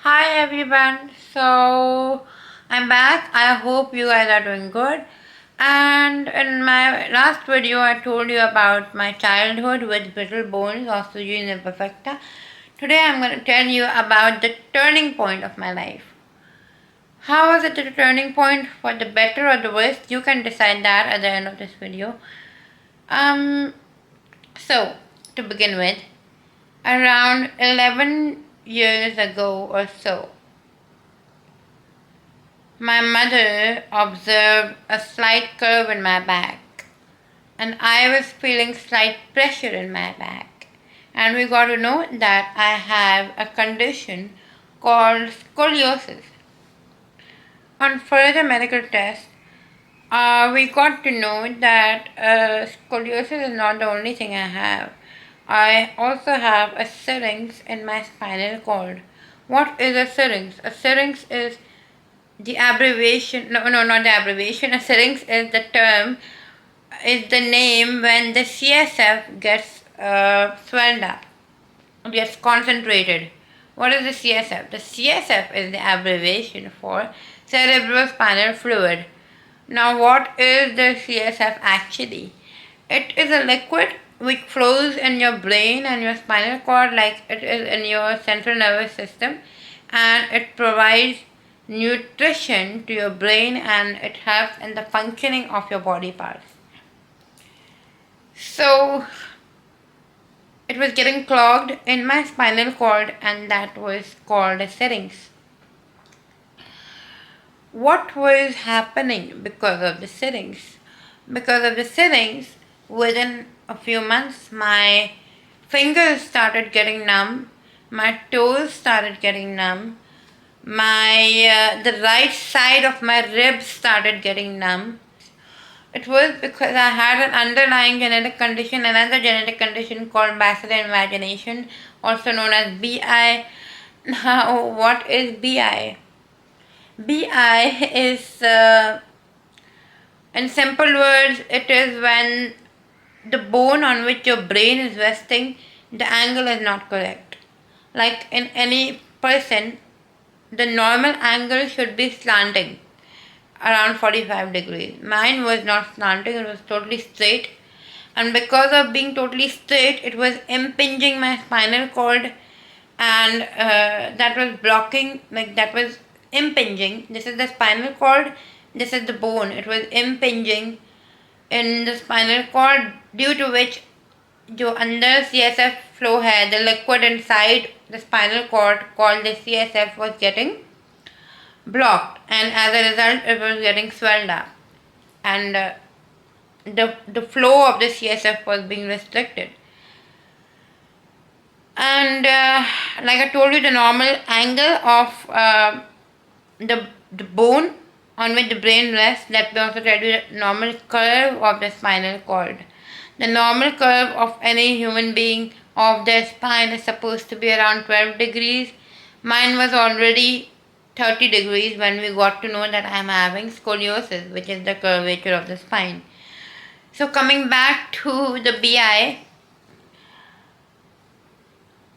Hi everyone, so I'm back. I hope you guys are doing good. And in my last video, I told you about my childhood with brittle bones, Osteogenesis Imperfecta. Today, I'm going to tell you about the turning point of my life. How was it the turning point, for the better or the worse? You can decide that at the end of this video. So to begin with, around 11 years ago or so, my mother observed a slight curve in my back, and I was feeling slight pressure in my back. And we got to know that I have a condition called scoliosis. On further medical tests, we got to know that scoliosis is not the only thing I have. I also have a syrinx in my spinal cord. What is a syrinx? A syrinx is the abbreviation, no, not the abbreviation. A syrinx is the term, is the name when the CSF gets swelled up, gets concentrated. What is the CSF? The CSF is the abbreviation for cerebrospinal fluid. Now, what is the CSF actually? It is a liquid which flows in your brain and your spinal cord like it is in your central nervous system, and it provides nutrition to your brain and it helps in the functioning of your body parts. So it was getting clogged in my spinal cord, and that was called a syrinx. What was happening because of the syrinx? Because of the syrinx, within a few months, my fingers started getting numb, my toes started getting numb, the right side of my ribs started getting numb. It was because I had an underlying genetic condition, another genetic condition called Basilar Invagination, also known as BI. Now, what is BI? BI is, in simple words, it is when the bone on which your brain is resting, the angle is not correct. Like in any person, the normal angle should be slanting around 45 degrees. Mine was not slanting, it was totally straight. And because of being totally straight, it was impinging my spinal cord, and that was blocking, like that was impinging. This is the spinal cord, this is the bone. It was impinging in the spinal cord, due to which जो अंदर CSF flow है, the liquid inside the spinal cord called the CSF was getting blocked, and as a result it was getting swelled up, and the flow of the CSF was being restricted. And like I told you, the normal angle of the bone on which the brain rests, let me also tell you the normal curve of the spinal cord. The normal curve of any human being of their spine is supposed to be around 12 degrees. Mine was already 30 degrees when we got to know that I am having scoliosis, which is the curvature of the spine. So coming back to the BI,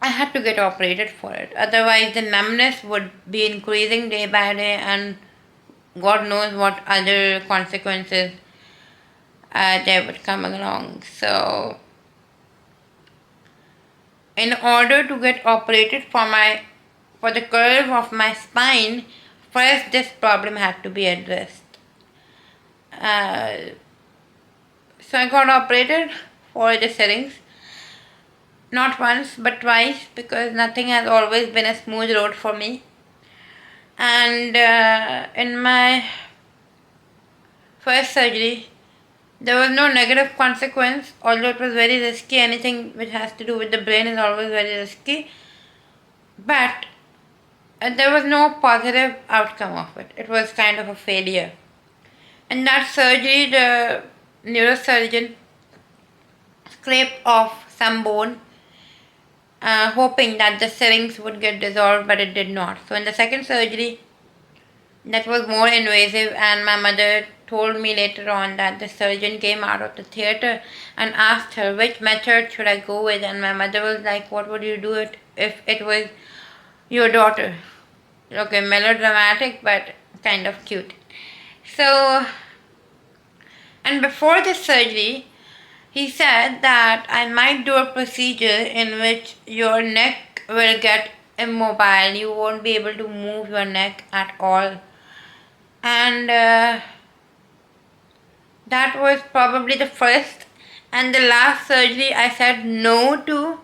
I had to get operated for it. Otherwise, the numbness would be increasing day by day, and God knows what other consequences there would come along. So, in order to get operated for the curve of my spine, first this problem had to be addressed. So I got operated for the syrinx. Not once, but twice, because nothing has always been a smooth road for me. And in my first surgery, there was no negative consequence, although it was very risky. Anything which has to do with the brain is always very risky. But there was no positive outcome of it. It was kind of a failure. In that surgery, the neurosurgeon scraped off some bone, hoping that the syrinx would get dissolved, but it did not. So in the second surgery, that was more invasive, and my mother told me later on that the surgeon came out of the theater and asked her which method should I go with, and my mother was like, what would you do if it was your daughter? Okay, melodramatic, but kind of cute. So, and before the surgery, he said that I might do a procedure in which your neck will get immobile. You won't be able to move your neck at all. And that was probably the first and the last surgery I said no to.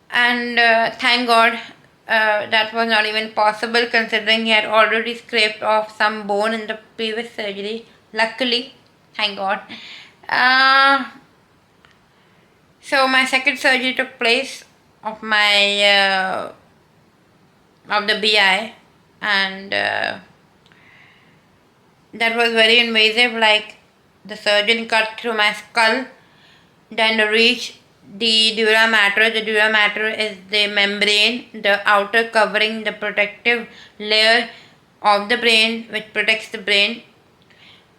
And thank God that was not even possible considering he had already scraped off some bone in the previous surgery. Luckily, thank God. Uh, so my second surgery took place of my of the BI, and that was very invasive. Like the surgeon cut through my skull, then reached the Dura Mater. The Dura Mater is the membrane, the outer covering, the protective layer of the brain which protects the brain,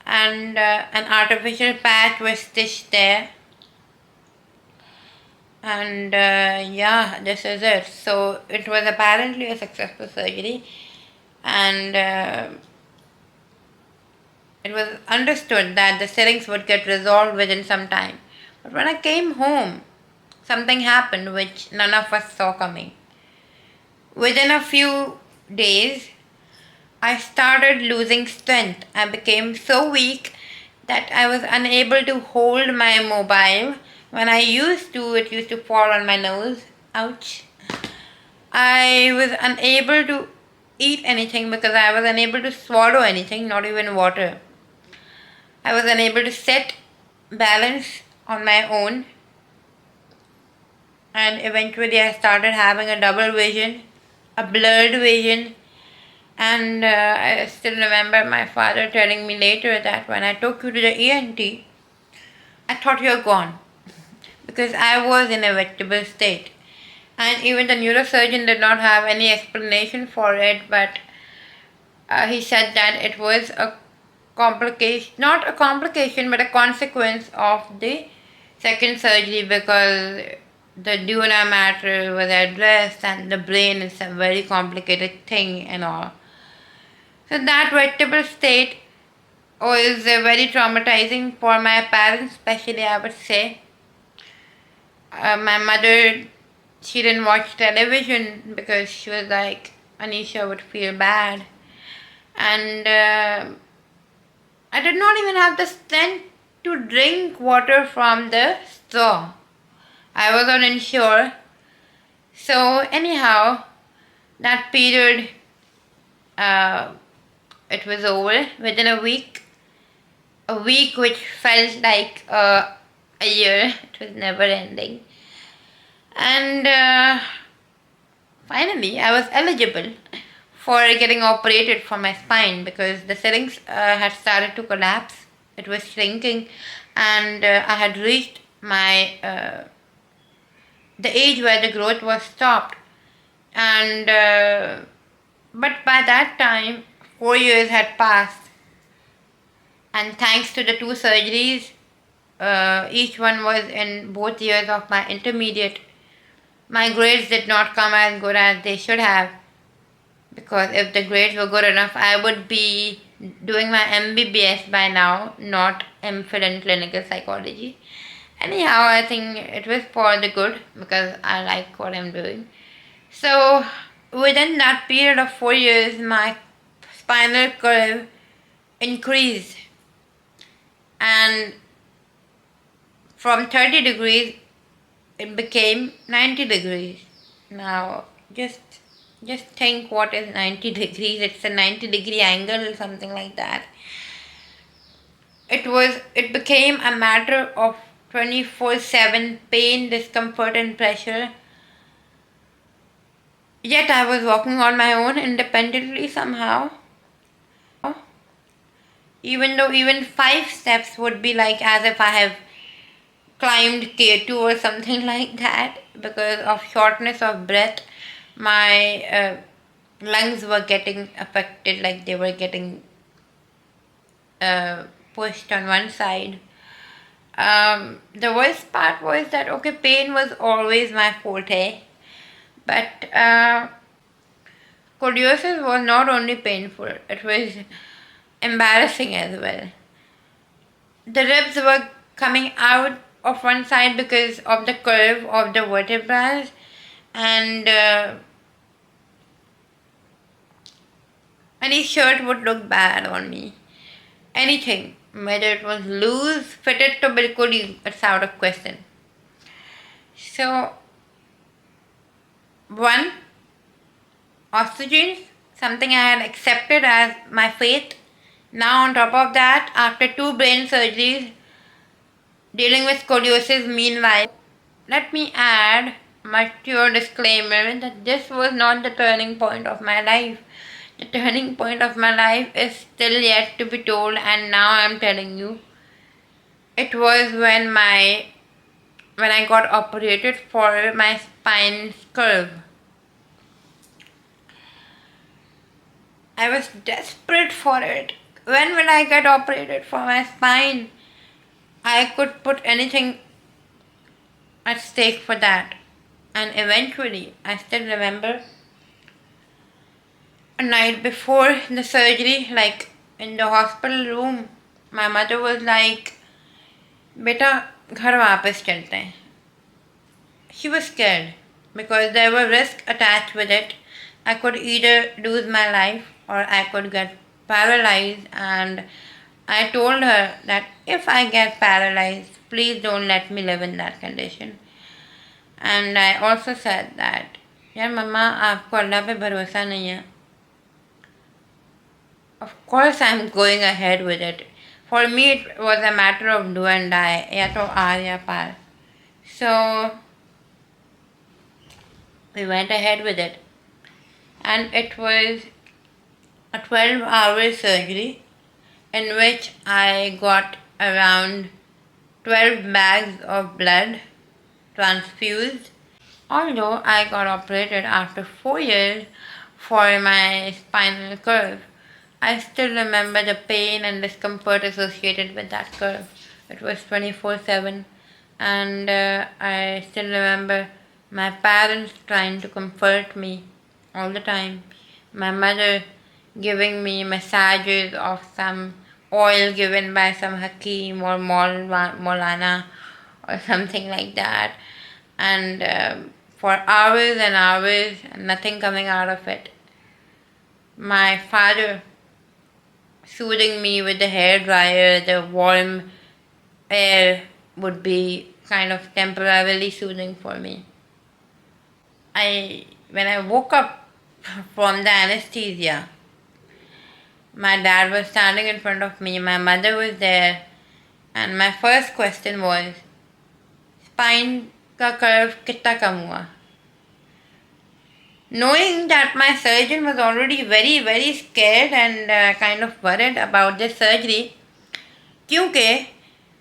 and an artificial patch was stitched there. And yeah, this is it. So it was apparently a successful surgery, and it was understood that the syrinx would get resolved within some time. But when I came home, something happened which none of us saw coming. Within a few days, I started losing strength. I became so weak that I was unable to hold my mobile. When I used to, it used to fall on my nose. Ouch. I was unable to eat anything because I was unable to swallow anything, not even water. I was unable to sit, balance on my own, and eventually I started having a double vision, a blurred vision. And I still remember my father telling me later that when I took you to the ENT, I thought you were gone because I was in a vegetable state. And even the neurosurgeon did not have any explanation for it, but he said that it was a complication, not a complication, but a consequence of the second surgery because the Dura Mater was addressed and the brain is a very complicated thing and all. So that vegetable state was very traumatizing for my parents, especially I would say. My mother, she didn't watch television because she was like, Aneesha would feel bad. And I did not even have the strength to drink water from the straw. I was unsure. So anyhow, that period, it was over within a week. A week which felt like a year. It was never ending. And finally, I was eligible for getting operated for my spine because the syrinx had started to collapse. It was shrinking, and I had reached my the age where the growth was stopped. And but by that time, 4 years had passed, and thanks to the two surgeries, each one was in both years of my intermediate. My grades did not come as good as they should have, because if the grades were good enough, I would be doing my MBBS by now, not MPhil in clinical psychology. Anyhow, I think it was for the good because I like what I'm doing. So, within that period of 4 years, my spinal curve increased, and from 30 degrees it became 90 degrees. Now, just think what is 90 degrees. It's a 90-degree angle or something like that. It became a matter of 24/7 pain, discomfort and pressure. Yet I was walking on my own independently somehow. Even though even 5 steps would be like as if I have climbed K2 or something like that, because of shortness of breath. My lungs were getting affected, like they were getting pushed on one side. The worst part was that, okay, pain was always my forte, but scoliosis was not only painful, it was embarrassing as well. The ribs were coming out of one side because of the curve of the vertebrae, and any shirt would look bad on me. Anything, whether it was loose, fitted to bilkul, it's out of question. So, one, osteogenes, something I had accepted as my fate. Now on top of that, after 2 brain surgeries, dealing with scoliosis meanwhile, let me add my pure disclaimer that this was not the turning point of my life. The turning point of my life is still yet to be told, and now I'm telling you. It was when I got operated for my spine's curve. I was desperate for it. When will I get operated for my spine? I could put anything at stake for that. And eventually, I still remember a night before the surgery, like in the hospital room, my mother was like, "Beta, घर वापस चलते हैं." She was scared because there were risks attached with it. I could either lose my life or I could get paralyzed, and I told her that if I get paralyzed, please don't let me live in that condition. And I also said that, यार मम्मा आपको अल्लाह पे भरोसा नहीं है. Of course I'm going ahead with it. For me it was a matter of do and die. या तो are या पार. So we went ahead with it. And it was a 12-hour surgery in which I got around 12 bags of blood transfused. Although I got operated after 4 years for my spinal curve, I still remember the pain and discomfort associated with that curve. It was 24/7, and I still remember my parents trying to comfort me all the time. My mother giving me massages of some oil given by some Hakim or Maulana or something like that, and for hours and hours, nothing coming out of it. My father soothing me with the hair dryer, the warm air would be kind of temporarily soothing for me. When I woke up from the anesthesia, my dad was standing in front of me, my mother was there, and my first question was, spine का curve कितना कम हुआ? Knowing that my surgeon was already very, very scared and kind of worried about this surgery, क्योंकि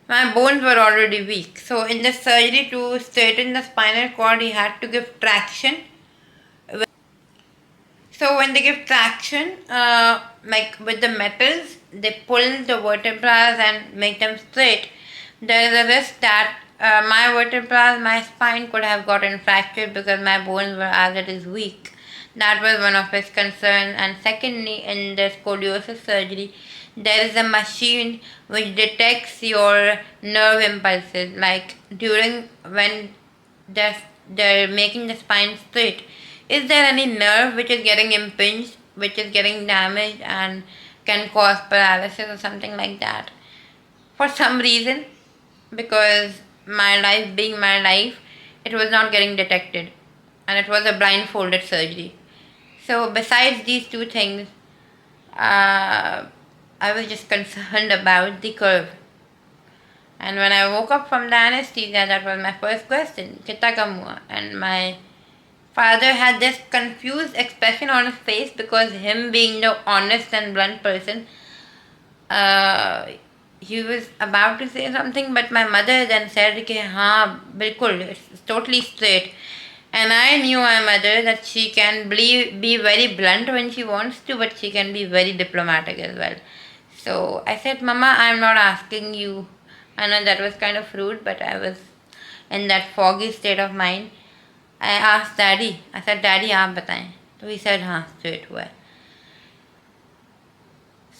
my bones were already weak. So in the surgery to straighten the spinal cord, he had to give traction. So when they give traction, like with the metals, they pull the vertebrae and make them straight. There is a risk that my vertebrae, my spine could have gotten fractured because my bones were as it is weak. That was one of his concerns. And secondly, in the scoliosis surgery, there is a machine which detects your nerve impulses. Like during when they're making the spine straight, is there any nerve which is getting impinged, which is getting damaged and can cause paralysis or something like that? For some reason, because my life being my life, it was not getting detected, and it was a blindfolded surgery. So besides these two things, I was just concerned about the curve. And when I woke up from the anesthesia, that was my first question, कितना कम हुआ? And my father had this confused expression on his face because him being the honest and blunt person, he was about to say something, but my mother then said कि हाँ बिल्कुल, it's totally straight. And I knew my mother that she can be very blunt when she wants to, but she can be very diplomatic as well. So I said, Mama, I'm not asking you. I know that was kind of rude, but I was in that foggy state of mind. I asked Daddy. I said, Daddy, आप बताएं. We said हाँ straight हुआ है.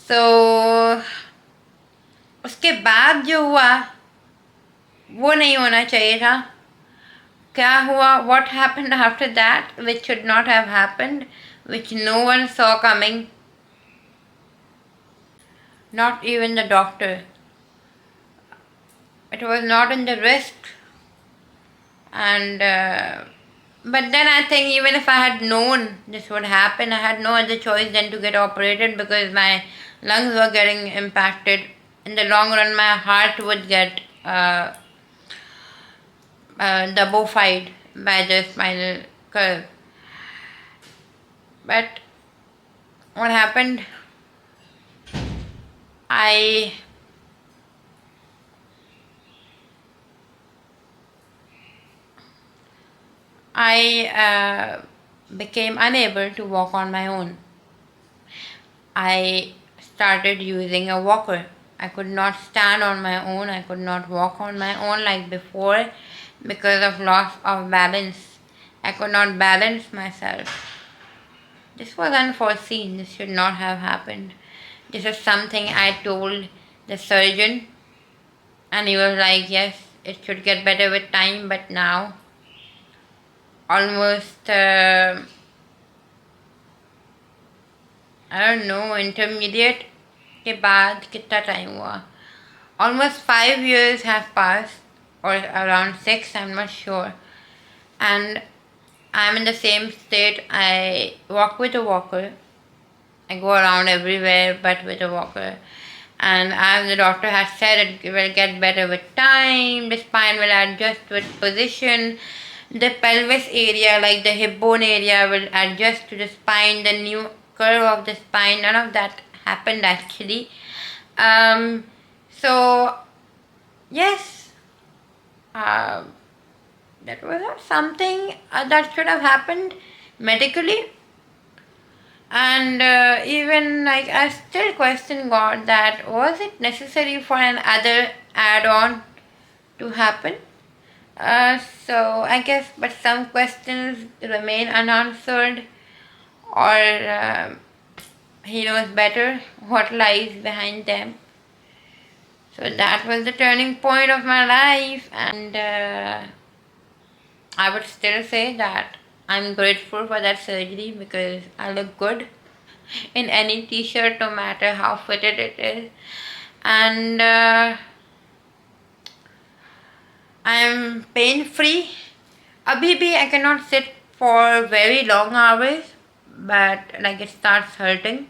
So उसके बाद जो हुआ वो नहीं होना चाहिए था. क्या हुआ? What happened after that, which should not have happened, which no one saw coming, not even the doctor. It was not in the risk, and but then I think even if I had known this would happen, I had no other choice than to get operated because my lungs were getting impacted. In the long run, my heart would get double-fied by the spinal curve. But what happened? I became unable to walk on my own. I started using a walker. I could not stand on my own. I could not walk on my own like before because of loss of balance. I could not balance myself. This was unforeseen. This should not have happened. This is something I told the surgeon, and he was like, yes, it should get better with time, but now almost I don't know, intermediate के बाद कितना time हुआ? Almost 5 years have passed, or around 6, I'm not sure. And I'm in the same state. I walk with a walker. I go around everywhere but with a walker. And as the doctor has said, it will get better with time. The spine will adjust with position. The pelvis area, like the hip bone area, will adjust to the spine. The new curve of the spine, none of that happened actually. So yes, that was not something that should have happened medically. And even like I still question God that was it necessary for an other add-on to happen? So I guess, but some questions remain unanswered, or he knows better what lies behind them. So that was the turning point of my life, and I would still say that I'm grateful for that surgery because I look good in any t-shirt, no matter how fitted it is. And I'm pain-free. Abhi bhi I cannot sit for very long hours, but like it starts hurting.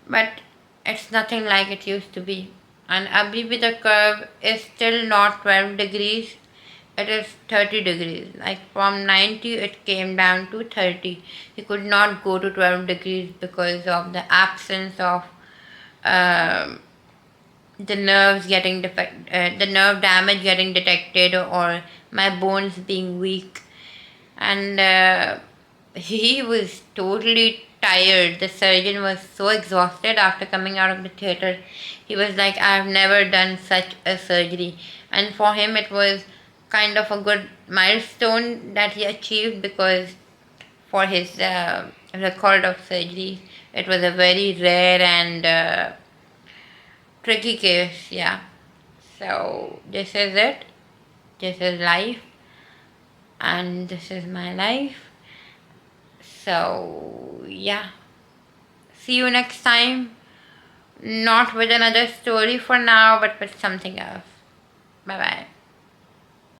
But it's nothing like it used to be. And abhi bhi the curve is still not 12 degrees. It is 30 degrees. Like from 90 it came down to 30. We could not go to 12 degrees because of the absence of the nerves getting the nerve damage getting detected, or my bones being weak. And he was totally tired. The surgeon was so exhausted after coming out of the theater. He was like, I've never done such a surgery. And for him it was kind of a good milestone that he achieved, because for his record of surgery, it was a very rare and tricky case. Yeah. So this is it. This is life, and this is my life. So yeah, see you next time. Not with another story for now, but with something else. Bye bye.